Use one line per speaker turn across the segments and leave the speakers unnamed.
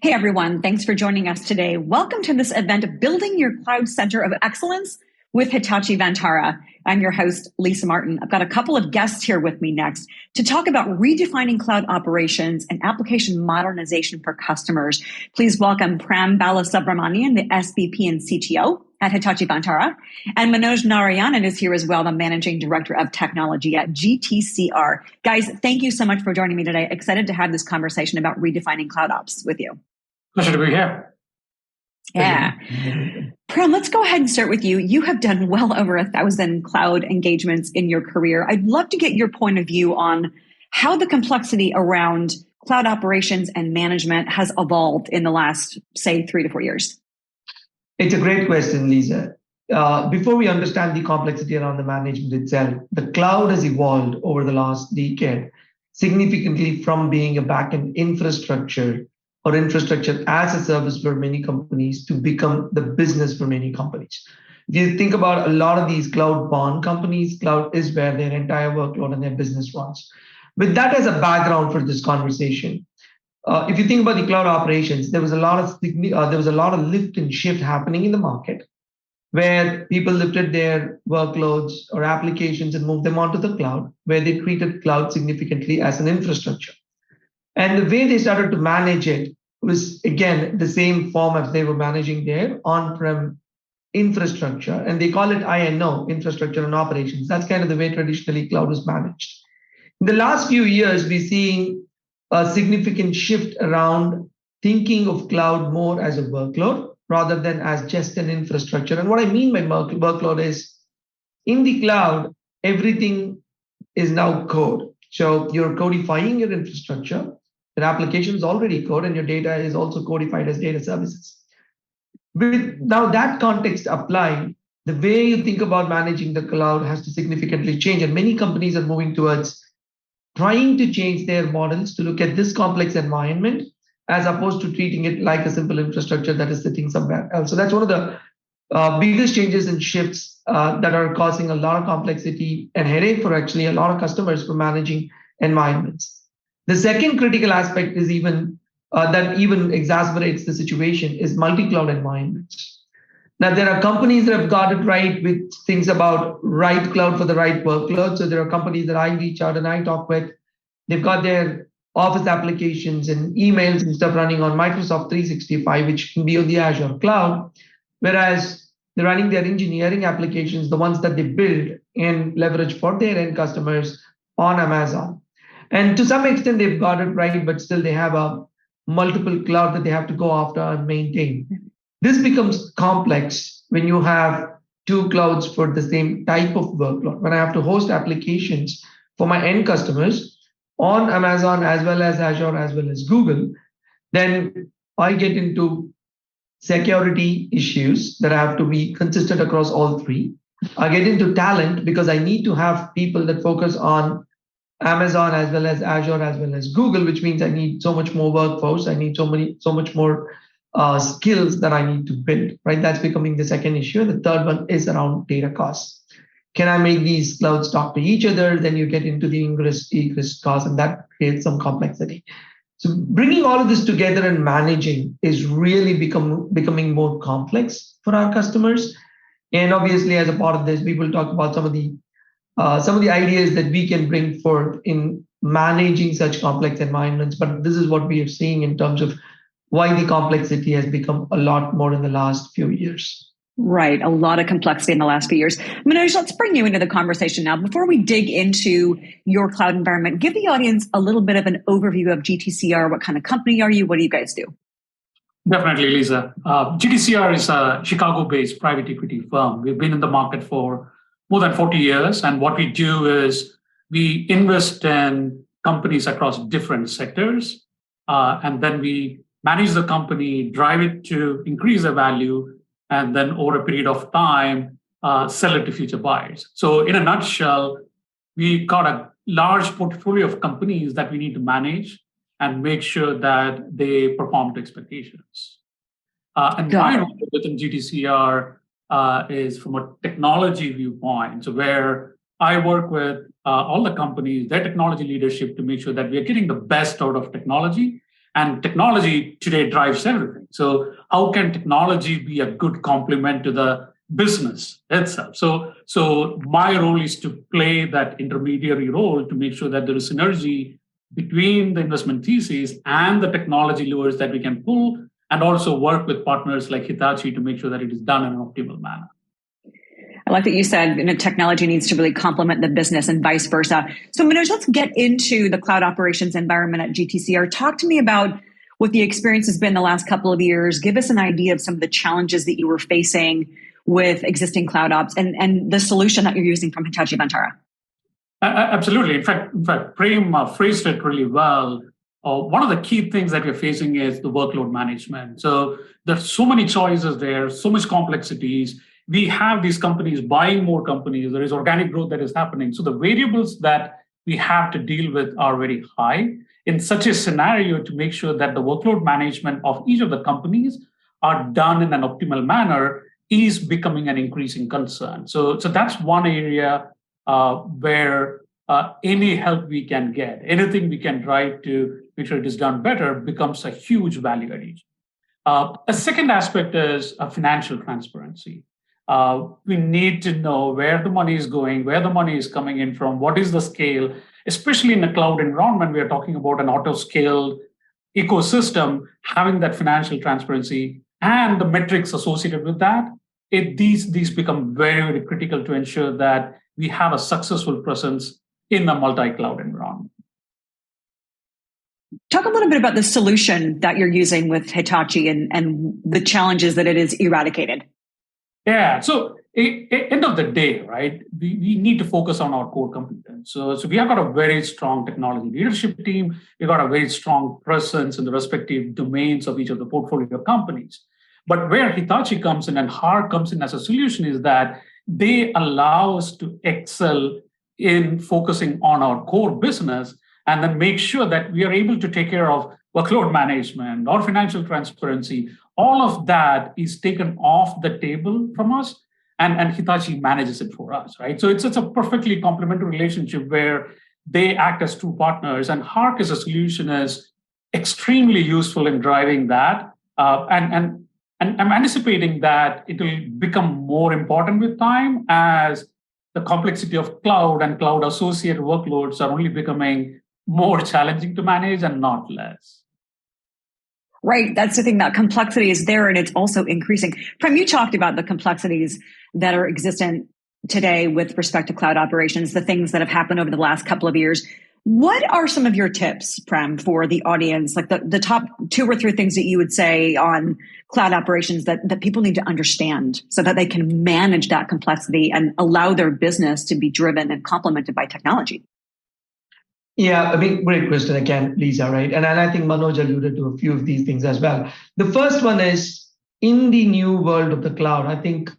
Hey everyone, thanks for joining us today. Welcome to this event of Building Your Cloud Center of Excellence with Hitachi Vantara. I'm your host, Lisa Martin. I've got a couple of guests here with me next to talk about redefining cloud operations and application modernization for customers. Please welcome Pram Balasubramanian, the SVP and CTO at Hitachi Vantara. And Manoj Narayanan is here as well, the Managing Director of Technology at GTCR. Guys, thank you so much for joining me today. Excited to have this conversation about redefining cloud ops with you.
Pleasure to be here.
Yeah. Pram, let's go ahead and start with you. You have done well over 1,000 cloud engagements in your career. I'd love to get your point of view on how the complexity around cloud operations and management has evolved in the last, say, 3 to 4 years.
It's a great question, Lisa. Before we understand the complexity around the management itself, the cloud has evolved over the last decade significantly from being a backend infrastructure or infrastructure as a service for many companies to become the business for many companies. If you think about a lot of these cloud-born companies, cloud is where their entire workload and their business runs. With that as a background for this conversation, if you think about the cloud operations, there was a lot of lift and shift happening in the market, where people lifted their workloads or applications and moved them onto the cloud, where they treated cloud significantly as an infrastructure. And the way they started to manage it was, again, the same form as they were managing their on-prem infrastructure. And they call it INO, infrastructure and operations. That's kind of the way traditionally cloud was managed. In the last few years, we're seeing a significant shift around thinking of cloud more as a workload rather than as just an infrastructure. And what I mean by workload is, in the cloud, everything is now code. So you're codifying your infrastructure. Your application is already code, and your data is also codified as data services. With now that context applied, the way you think about managing the cloud has to significantly change. And many companies are moving towards trying to change their models to look at this complex environment as opposed to treating it like a simple infrastructure that is sitting somewhere else. So that's one of the biggest changes and shifts that are causing a lot of complexity and headache for actually a lot of customers for managing environments. The second critical aspect is that even exacerbates the situation is multi-cloud environments. Now, there are companies that have got it right with things about right cloud for the right workload. So there are companies that I reach out and I talk with. They've got their Office applications and emails and stuff running on Microsoft 365, which can be on the Azure cloud, whereas they're running their engineering applications, the ones that they build and leverage for their end customers, on Amazon. And to some extent, they've got it right, but still they have a multiple cloud that they have to go after and maintain. This becomes complex when you have two clouds for the same type of workload. When I have to host applications for my end customers on Amazon as well as Azure as well as Google, then I get into security issues that have to be consistent across all three. I get into talent because I need to have people that focus on Amazon as well as Azure as well as Google, which means I need so much more workforce. I need so much more skills that I need to build, right? That's becoming the second issue. And the third one is around data costs. Can I make these clouds talk to each other? Then you get into the egress costs, and that creates some complexity. So bringing all of this together and managing is really becoming more complex for our customers. And obviously, as a part of this, we will talk about some of the ideas that we can bring forth in managing such complex environments. But this is what we are seeing in terms of why the complexity has become a lot more in the last few years.
Right. A lot of complexity in the last few years. Manoj, let's bring you into the conversation now. Before we dig into your cloud environment, give the audience a little bit of an overview of GTCR. What kind of company are you? What do you guys do?
Definitely, Lisa. GTCR is a Chicago-based private equity firm. We've been in the market for more than 40 years. And what we do is we invest in companies across different sectors. And then we manage the company, drive it to increase the value, and then over a period of time, sell it to future buyers. So in a nutshell, we got a large portfolio of companies that we need to manage and make sure that they perform to expectations. And my role within GTCR is from a technology viewpoint, so where I work with all the companies, their technology leadership, to make sure that we are getting the best out of technology And technology today drives everything. So how can technology be a good complement to the business itself? So my role is to play that intermediary role to make sure that there is synergy between the investment thesis and the technology levers that we can pull, and also work with partners like Hitachi to make sure that it is done in an optimal manner.
I like that you said technology needs to really complement the business and vice versa. So Manoj, let's get into the cloud operations environment at GTCR. Talk to me about what the experience has been the last couple of years. Give us an idea of some of the challenges that you were facing with existing cloud ops and the solution that you're using from Hitachi Vantara.
Absolutely. In fact, Prem phrased it really well. One of the key things that we're facing is the workload management. So there's so many choices there, so much complexities. We have these companies buying more companies. There is organic growth that is happening. So the variables that we have to deal with are very high. In such a scenario, to make sure that the workload management of each of the companies are done in an optimal manner is becoming an increasing concern. So that's one area where any help we can get, anything we can try to make sure it is done better becomes a huge value addition. A second aspect is financial transparency. We need to know where the money is going, where the money is coming in from, what is the scale, especially in a cloud environment. We are talking about an auto-scaled ecosystem, having that financial transparency and the metrics associated with that. These become very, very critical to ensure that we have a successful presence in a multi-cloud environment.
Talk a little bit about the solution that you're using with Hitachi and the challenges that it has eradicated.
Yeah, so end of the day, right, we need to focus on our core competence. So we have got a very strong technology leadership team. We've got a very strong presence in the respective domains of each of the portfolio companies. But where Hitachi comes in and HARC comes in as a solution is that they allow us to excel in focusing on our core business and then make sure that we are able to take care of workload management or financial transparency. All of that is taken off the table from us, and Hitachi manages it for us, right? So it's a perfectly complementary relationship where they act as two partners, and HARC as a solution is extremely useful in driving that. And I'm anticipating that it will become more important with time as the complexity of cloud and cloud associated workloads are only becoming more challenging to manage and not less.
Right. That's the thing. That complexity is there and it's also increasing. Prem, you talked about the complexities that are existent today with respect to cloud operations, the things that have happened over the last couple of years. What are some of your tips, Prem, for the audience? Like the top 2 or 3 things that you would say on cloud operations that people need to understand so that they can manage that complexity and allow their business to be driven and complemented by technology?
Yeah, great question again, Lisa, right? And I think Manoj alluded to a few of these things as well. The first one is, in the new world of the cloud, I think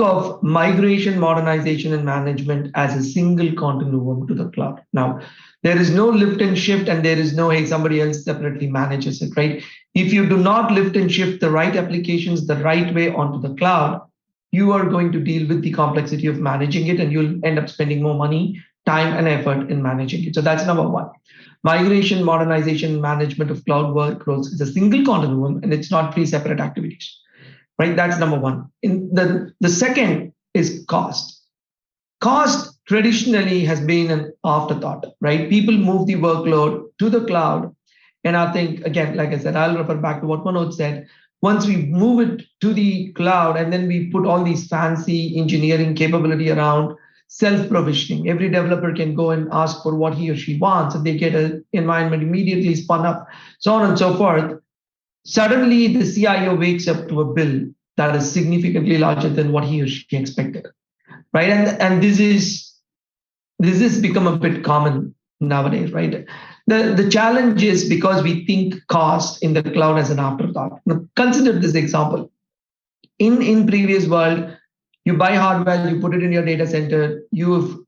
of migration, modernization, and management as a single continuum to the cloud. Now, there is no lift and shift, and there is no, hey, somebody else separately manages it, right? If you do not lift and shift the right applications the right way onto the cloud, you are going to deal with the complexity of managing it, and you'll end up spending more money, time, and effort in managing it. So that's number one. Migration, modernization, management of cloud workloads is a single continuum, and it's not 3 separate activities. Right, that's number one. The second is cost. Cost traditionally has been an afterthought, right? People move the workload to the cloud. And I think, again, like I said, I'll refer back to what Manoj said. Once we move it to the cloud and then we put all these fancy engineering capability around self-provisioning, every developer can go and ask for what he or she wants, and they get an environment immediately spun up, so on and so forth. Suddenly, the CIO wakes up to a bill that is significantly larger than what he or she expected, right? And this is become a bit common nowadays, right? The challenge is because we think cost in the cloud as an afterthought. Now, consider this example. In previous world, you buy hardware, you put it in your data center, you've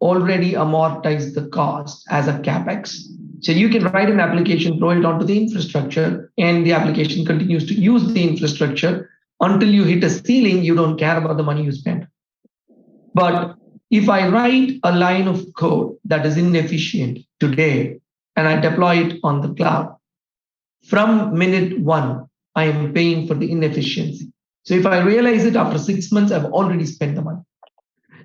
already amortized the cost as a CapEx. So you can write an application, throw it onto the infrastructure, and the application continues to use the infrastructure until you hit a ceiling. You don't care about the money you spend. But if I write a line of code that is inefficient today and I deploy it on the cloud, from minute one, I am paying for the inefficiency. So if I realize it after 6 months, I've already spent the money.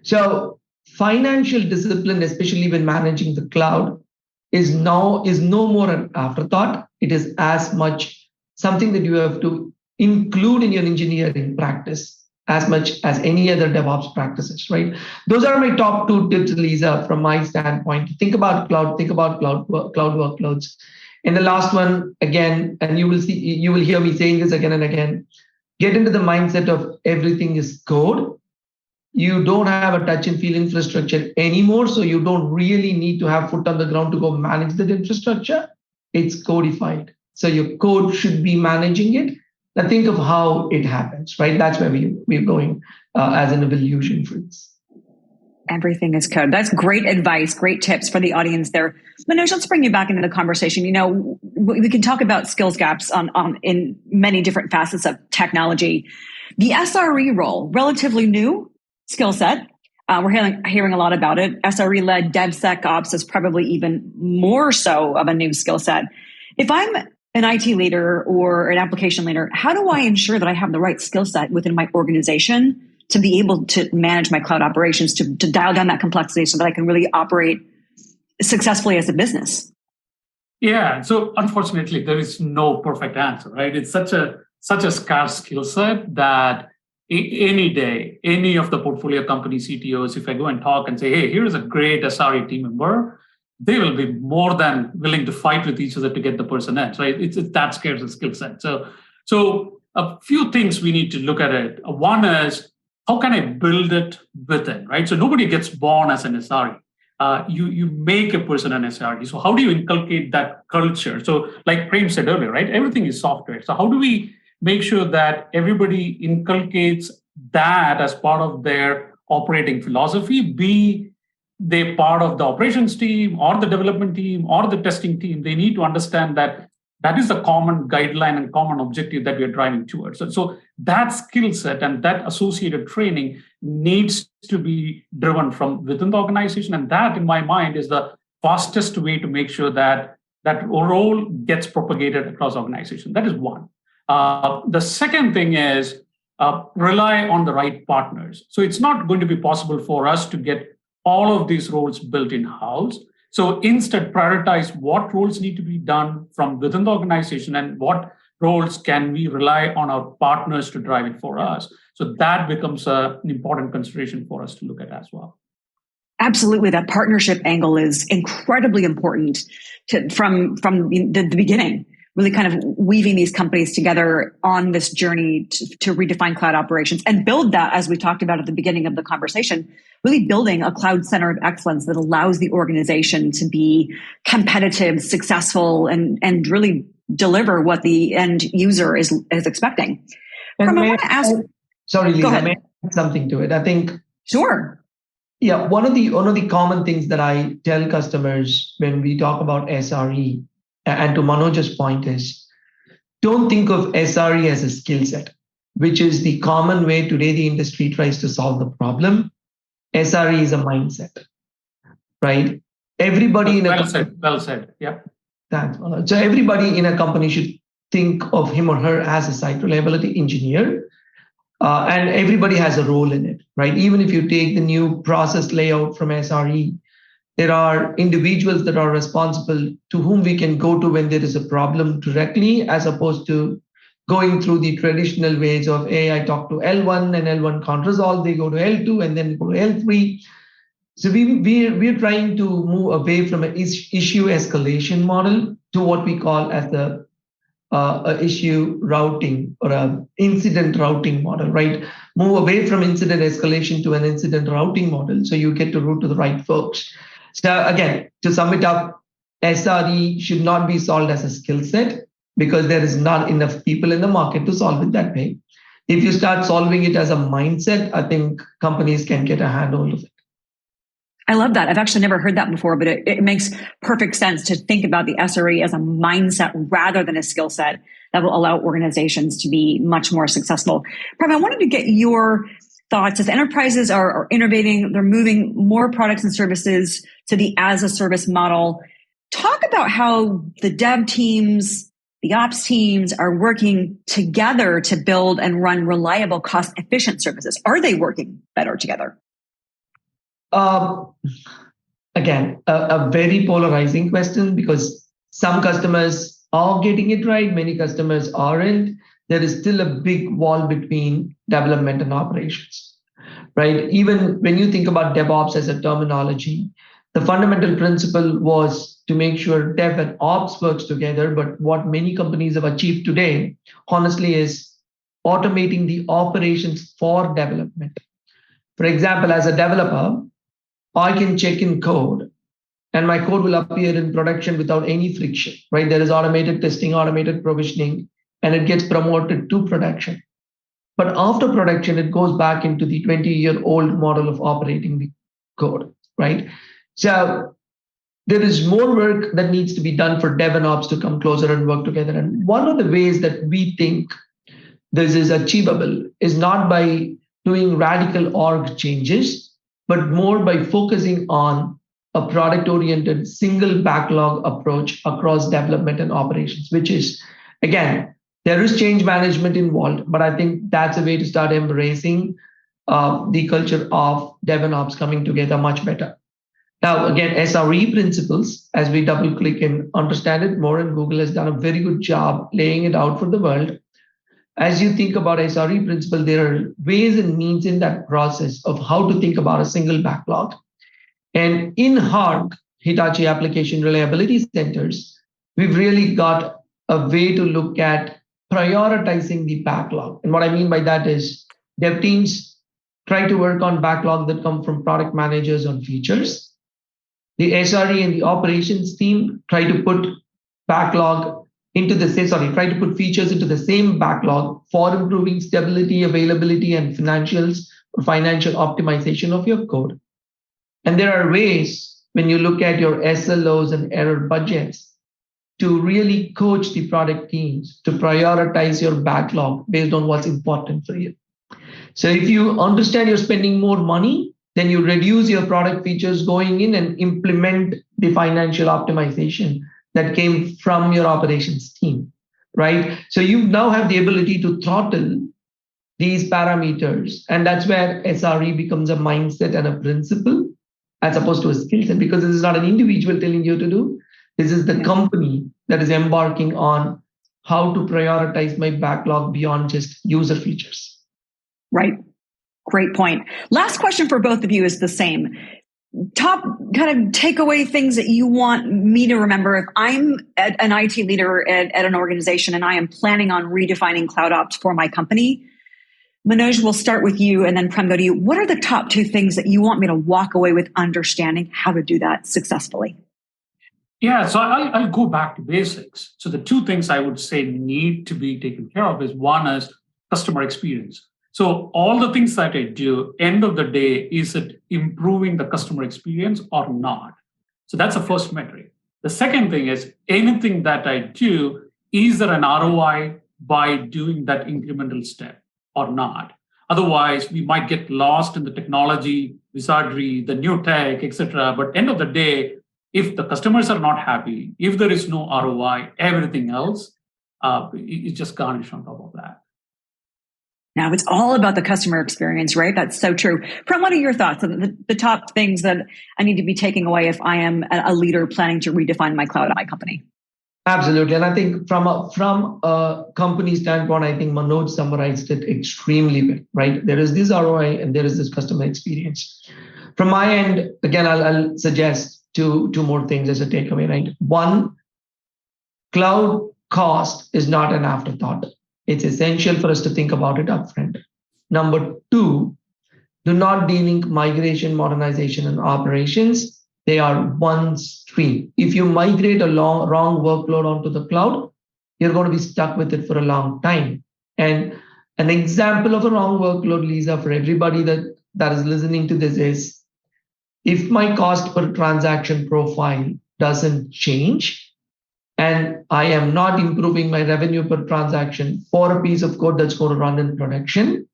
So financial discipline, especially when managing the cloud, is no more an afterthought. It is as much something that you have to include in your engineering practice as much as any other DevOps practices, right? Those are my top two tips, Lisa, from my standpoint. Think about cloud workloads. And the last one, again, and you will hear me saying this again and again, get into the mindset of everything is code. You don't have a touch and feel infrastructure anymore, so you don't really need to have foot on the ground to go manage that infrastructure. It's codified. So your code should be managing it. Now think of how it happens, right? That's where we're going as an evolution for this.
Everything is code. That's great advice, great tips for the audience there. Manoj, let's bring you back into the conversation. You know, we can talk about skills gaps in many different facets of technology. The SRE role, relatively new skill set. We're hearing a lot about it. SRE-led DevSecOps is probably even more so of a new skill set. If I'm an IT leader or an application leader, how do I ensure that I have the right skill set within my organization to be able to manage my cloud operations, to dial down that complexity so that I can really operate successfully as a business?
Yeah, so unfortunately, there is no perfect answer, right? It's such a scarce skill set that any day, any of the portfolio company CTOs, if I go and talk and say, hey, here's a great SRE team member, they will be more than willing to fight with each other to get the person in, right? It's that scarce a skill set. So a few things we need to look at it. One is, how can I build it within, right? So nobody gets born as an SRE. You make a person an SRE. So how do you inculcate that culture? So like Prem said earlier, right? Everything is software. So how do we make sure that everybody inculcates that as part of their operating philosophy? Be they part of the operations team or the development team or the testing team, they need to understand that that is the common guideline and common objective that we are driving towards. So that skill set and that associated training needs to be driven from within the organization. And that, in my mind, is the fastest way to make sure that that role gets propagated across the organization. That is one. The second thing is rely on the right partners. So it's not going to be possible for us to get all of these roles built in-house. So instead, prioritize what roles need to be done from within the organization and what roles can we rely on our partners to drive it for us. So that becomes an important consideration for us to look at as well.
Absolutely. That partnership angle is incredibly important from the beginning, really kind of weaving these companies together on this journey to redefine cloud operations and build that, as we talked about at the beginning of the conversation, really building a cloud center of excellence that allows the organization to be competitive, successful, and really deliver what the end user is expecting.
And I want to ask. Sorry, Lisa, may I add something to it? I think.
Sure.
Yeah, one of the common things that I tell customers when we talk about SRE, and to Manoj's point, is don't think of SRE as a skill set, which is the common way today the industry tries to solve the problem. SRE is a mindset, right? Everybody
well said. Yeah.
Thanks, Manoj. So everybody in a company should think of him or her as a site reliability engineer. And everybody has a role in it, right? Even if you take the new process layout from SRE, there are individuals that are responsible to whom we can go to when there is a problem directly, as opposed to going through the traditional ways of, hey, I talk to L1 and L1 can't resolve, they go to L2 and then go to L3. So we're trying to move away from an issue escalation model to what we call as the issue routing or an incident routing model, right? Move away from incident escalation to an incident routing model so you get to route to the right folks. So again, to sum it up, SRE should not be solved as a skill set because there is not enough people in the market to solve it that way. If you start solving it as a mindset, I think companies can get a handle of it.
I love that. I've actually never heard that before, but it makes perfect sense to think about the SRE as a mindset rather than a skill set that will allow organizations to be much more successful. Prem, I wanted to get your thoughts as enterprises are innovating, they're moving more products and services to the as a service model. Talk about how the dev teams the ops teams are working together to build and run reliable, cost-efficient services? Are they working better together?
Again, a very polarizing question, because some customers are getting it right, many customers aren't. There is still a big wall between development and operations, right? Even when you think about DevOps as a terminology, the fundamental principle was to make sure dev and ops works together. But what many companies have achieved today, honestly, is automating the operations for development. For example, as a developer, I can check in code and my code will appear in production without any friction, right? There is automated testing, automated provisioning, and it gets promoted to production. But after production, it goes back into the 20-year-old model of operating the code, right? So there is more work that needs to be done for dev and ops to come closer and work together. And one of the ways that we think this is achievable is not by doing radical org changes, but more by focusing on a product-oriented single backlog approach across development and operations, which is, again, there is change management involved, but I think that's a way to start embracing the culture of dev and ops coming together much better. Now, again, SRE principles, as we double click and understand it more, and Google has done a very good job laying it out for the world. As you think about SRE principle, there are ways and means in that process of how to think about a single backlog. And in HARC, Hitachi Application Reliability Centers, we've really got a way to look at prioritizing the backlog. And what I mean by that is dev teams try to work on backlog that come from product managers on features. The SRE and the operations team try to put backlog into try to put features into the same backlog for improving stability, availability, and financial optimization of your code. And there are ways, when you look at your SLOs and error budgets, to really coach the product teams to prioritize your backlog based on what's important for you. So if you understand you're spending more money, then you reduce your product features going in and implement the financial optimization that came from your operations team, right? So you now have the ability to throttle these parameters. And that's where SRE becomes a mindset and a principle as opposed to a skill set, because this is not an individual telling you to do. This is the company that is embarking on how to prioritize my backlog beyond just user features.
Right. Great point. Last question for both of you is the same. Top kind of takeaway things that you want me to remember if I'm an IT leader at an organization and I am planning on redefining cloud ops for my company. Manoj, we'll start with you and then Prem, go to you. What are the top two things that you want me to walk away with understanding how to do that successfully?
Yeah, so I'll go back to basics. So the two things I would say need to be taken care of is one is customer experience. So all the things that I do, end of the day, is it improving the customer experience or not? So that's the first metric. The second thing is anything that I do, is there an ROI by doing that incremental step or not? Otherwise, we might get lost in the technology, wizardry, the new tech, etc. But end of the day, if the customers are not happy, if there is no ROI, everything else is just garnished on top of that.
Now, it's all about the customer experience, right? That's so true. Prem, what are your thoughts on the top things that I need to be taking away if I am a leader planning to redefine my cloud at my company?
Absolutely. And I think from a company standpoint, I think Manoj summarized it extremely well, right? There is this ROI and there is this customer experience. From my end, again, I'll suggest two more things as a takeaway, right? One, cloud cost is not an afterthought. It's essential for us to think about it upfront. Number two, do not de-link migration, modernization, and operations. They are one stream. If you migrate a wrong workload onto the cloud, you're going to be stuck with it for a long time. And an example of a wrong workload, Lisa, for everybody that is listening to this is, if my cost per transaction profile doesn't change, and I am not improving my revenue per transaction for a piece of code that's going to run in production,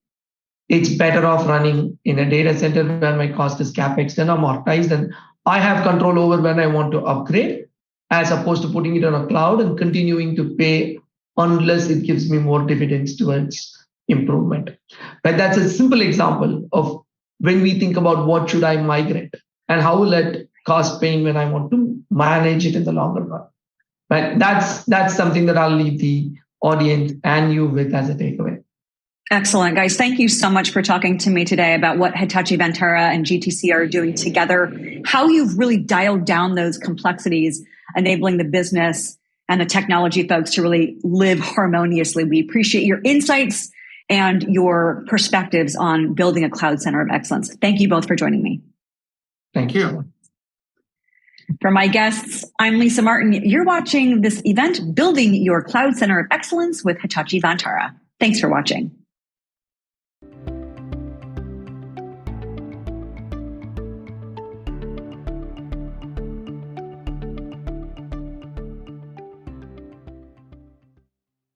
it's better off running in a data center where my cost is CapEx and amortized, and I have control over when I want to upgrade, as opposed to putting it on a cloud and continuing to pay unless it gives me more dividends towards improvement. But that's a simple example of when we think about what should I migrate and how will it cause pain when I want to manage it in the longer run. But that's something that I'll leave the audience and you with as a takeaway.
Excellent, guys. Thank you so much for talking to me today about what Hitachi Vantara and GTC are doing together, how you've really dialed down those complexities, enabling the business and the technology folks to really live harmoniously. We appreciate your insights and your perspectives on building a cloud center of excellence. Thank you both for joining me.
Thank you.
For my guests, I'm Lisa Martin. You're watching this event, Building Your Cloud Center of Excellence with Hitachi Vantara. Thanks for watching.